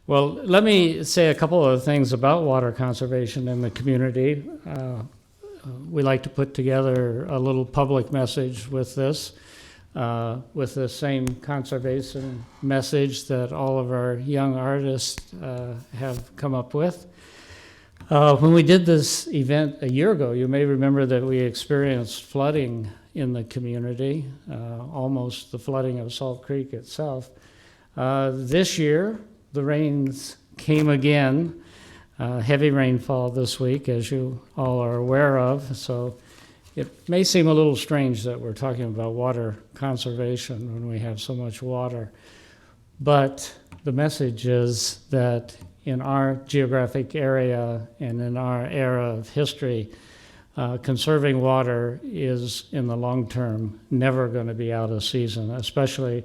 Well, let me say a couple of things about water conservation in the community. We like to put together a little public message with this same conservation message that all of our young artists have come up with. When we did this event a year ago, you may remember that we experienced flooding in the community, almost the flooding of Salt Creek itself. This year, the rains came again, heavy rainfall this week, as you all are aware of. So it may seem a little strange that we're talking about water conservation when we have so much water. But the message is that in our geographic area and in our era of history, conserving water is, in the long term, never going to be out of season, especially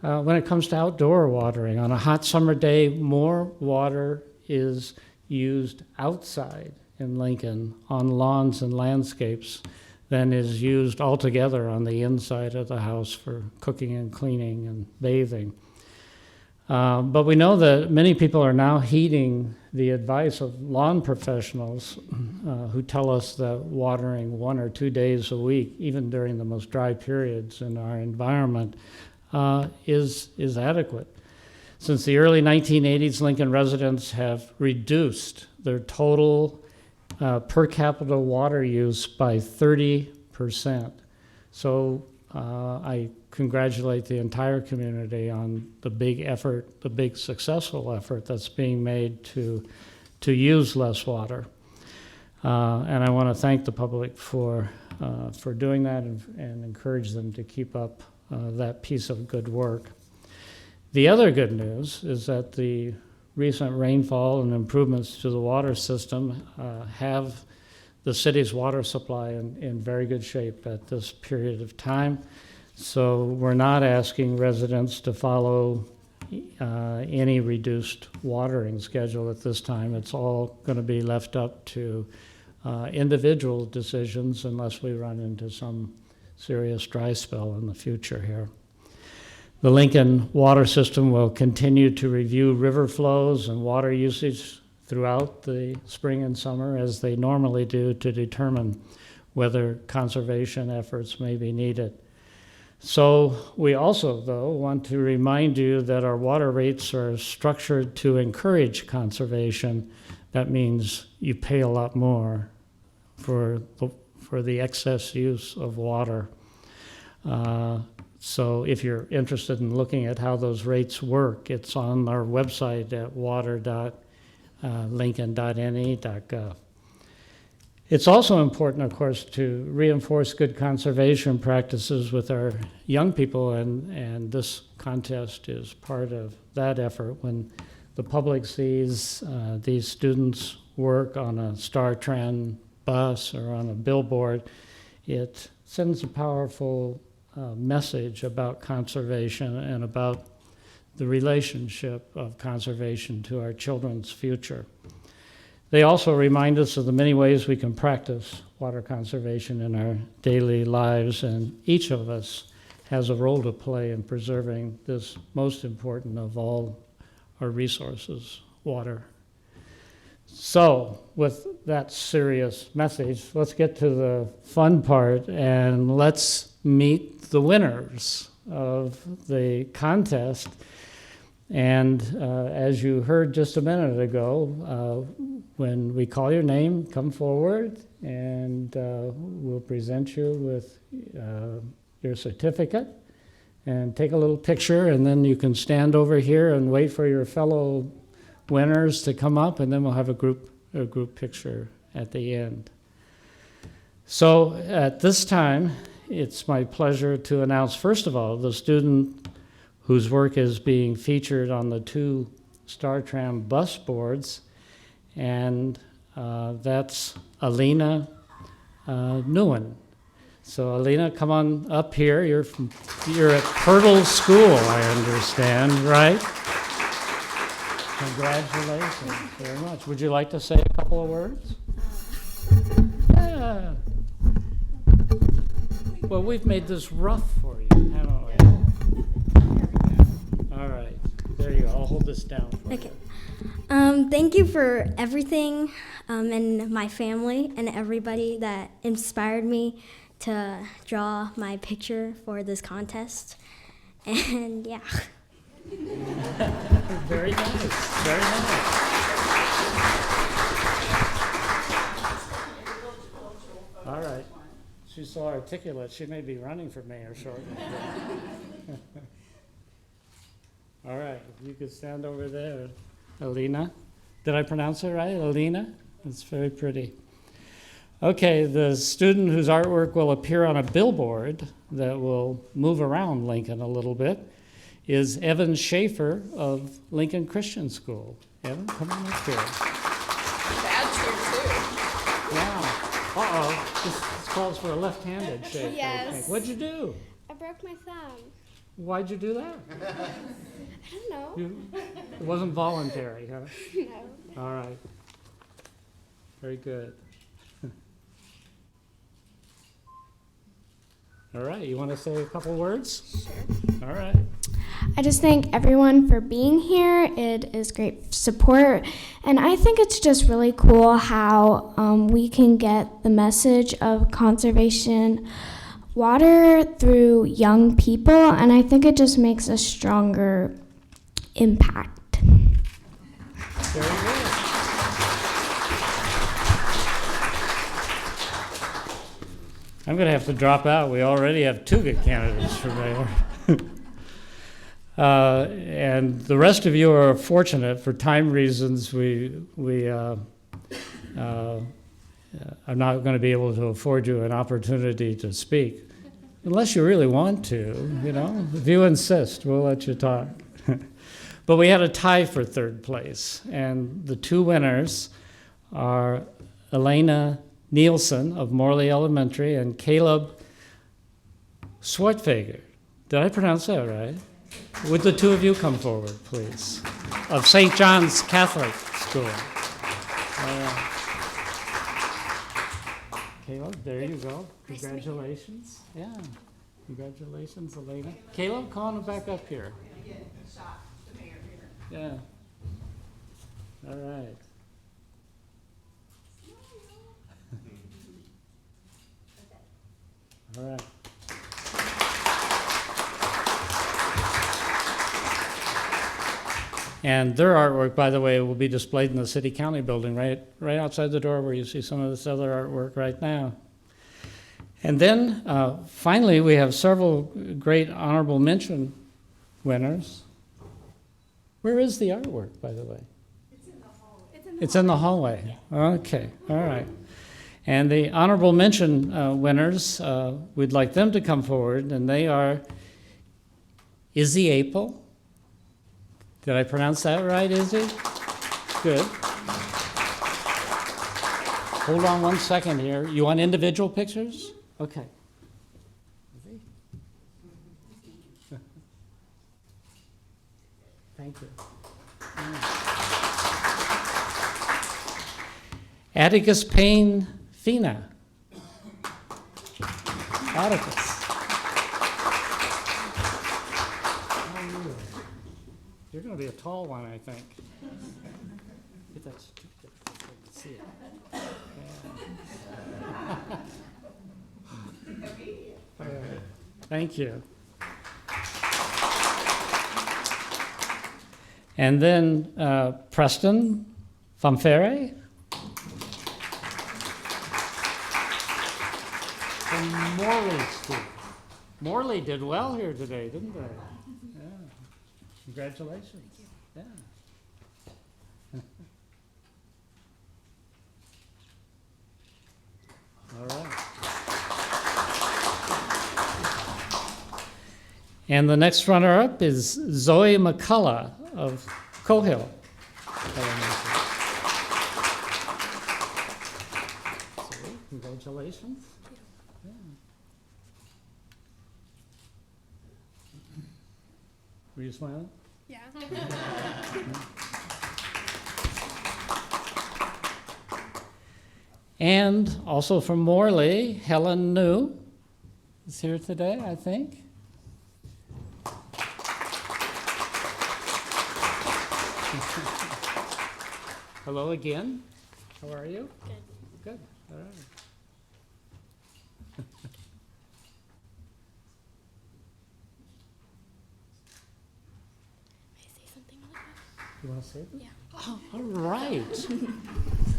when it comes to outdoor watering. On a hot summer day, more water is used outside in Lincoln on lawns and landscapes than is used altogether on the inside of the house for cooking and cleaning and bathing. But we know that many people are now heeding the advice of lawn professionals who tell us that watering 1 or 2 days a week, even during the most dry periods in our environment, is adequate. Since the early 1980s, Lincoln residents have reduced their total per capita water use by 30%. So I congratulate the entire community on the big effort, the big successful effort that's being made to use less water. And I want to thank the public for doing that and encourage them to keep up that piece of good work. The other good news is that the recent rainfall and improvements to the water system have the city's water supply in very good shape at this period of time. So we're not asking residents to follow any reduced watering schedule at this time. It's all going to be left up to individual decisions unless we run into some serious dry spell in the future here. The Lincoln water system will continue to review river flows and water usage throughout the spring and summer, as they normally do, to determine whether conservation efforts may be needed. So we also, though, want to remind you that our water rates are structured to encourage conservation. That means you pay a lot more for the excess use of water. So if you're interested in looking at how those rates work, it's on our website at water.lincoln.ne.gov. It's also important, of course, to reinforce good conservation practices with our young people, and this contest is part of that effort. When the public sees these students work on a StarTran bus or on a billboard, it sends a powerful message about conservation and about the relationship of conservation to our children's future. They also remind us of the many ways we can practice water conservation in our daily lives, and each of us has a role to play in preserving this most important of all our resources, water. So, with that serious message, let's get to the fun part and let's meet the winners of the contest. And as you heard just a minute ago, when we call your name, come forward and we'll present you with your certificate and take a little picture, and then you can stand over here and wait for your fellow winners to come up, and then we'll have a group picture at the end. So at this time, it's my pleasure to announce, first of all, the student whose work is being featured on the 2 StarTran bus boards, and that's Alina Nguyen. So Alina, come on up here. You're at Pirtle School, I understand, right? Congratulations very much. Would you like to say a couple of words? Yeah. Well, we've made this rough for you, haven't we? All right, there you go. I'll hold this down for Okay. you. Thank you for everything, and my family and everybody that inspired me to draw my picture for this contest. And yeah. Very nice. Very nice. All right. She's so articulate, she may be running for mayor shortly. All right, you could stand over there. Alina. Did I pronounce it right? Alina? That's very pretty. Okay, the student whose artwork will appear on a billboard that will move around Lincoln a little bit is Evan Schaefer of Lincoln Christian School. Evan, come on up here. Dad's here too. Yeah. Uh-oh. This calls for a left-handed Schaefer. Yes. I think. What'd you do? I broke my thumb. Why'd you do that? I don't know. It wasn't voluntary, huh? No. All right. Very good. All right, you want to say a couple words? Sure. All right. I just thank everyone for being here. It is great support. And I think it's just really cool how we can get the message of conservation water through young people. And I think it just makes a stronger impact. Very good. I'm going to have to drop out. We already have two good candidates for mayor. And the rest of you are fortunate. For time reasons, we are not going to be able to afford you an opportunity to speak. Unless you really want to, you know. If you insist, we'll let you talk. But we had a tie for third place. And the two winners are Elena Nielsen of Morley Elementary and Caleb Swartfager. Did I pronounce that right? Would the two of you come forward, please? Of St. John's Catholic School. Caleb, there you go. Congratulations. Yeah. Congratulations, Elena. Caleb, come on back up here. Yeah. All right. All right. And their artwork, by the way, will be displayed in the City County building right outside the door where you see some of this other artwork right now. And then, finally, we have several great honorable mention winners. Where is the artwork, by the way? It's in the hallway. Okay, all right. And the honorable mention winners, we'd like them to come forward, and they are Izzy Apel. Did I pronounce that right, Izzy? Good. Hold on one second here. You want individual pictures? Okay. Izzy? Thank you. Atticus Payne Fina. Atticus. You're going to be a tall one, I think. Get that certificate so I can see it. Yeah. All right. Thank you. And then Preston Famfere from Morley School. Morley did well here today, didn't they? Yeah. Congratulations. Yeah. All right. And the next runner-up is Zoe McCullough of Cohill Elementary. Zoe, congratulations. Yeah. Were you smiling? Yeah. And also from Morley, Helen New is here today, I think. Hello again. How are you? Good. Good. All right. You want to say that? Yeah. Oh, all right.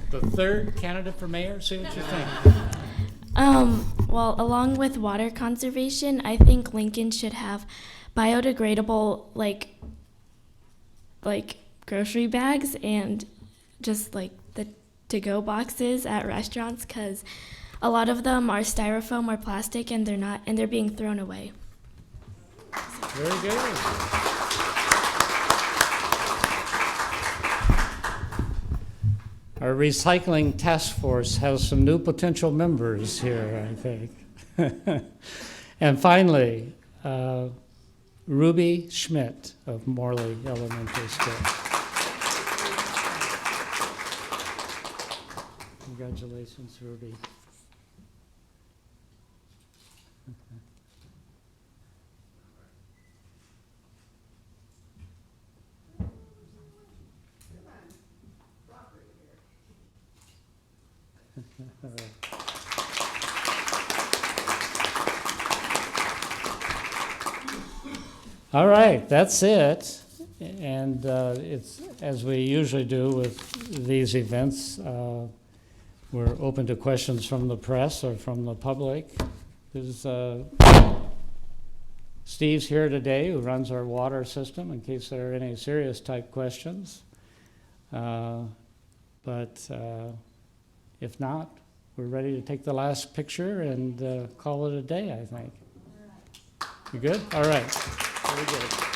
The third candidate for mayor. See what you think. Well, along with water conservation, I think Lincoln should have biodegradable like grocery bags and just like the to-go boxes at restaurants, because a lot of them are styrofoam or plastic and they're being thrown away. Very good. Our recycling task force has some new potential members here, I think. And finally, Ruby Schmidt of Morley Elementary School. Congratulations, Ruby. All right, that's it. And it's as we usually do with these events, we're open to questions from the press or from the public. There's Steve's here today, who runs our water system, in case there are any serious type questions. But if not, we're ready to take the last picture and call it a day, I think. You good? All right. Very good.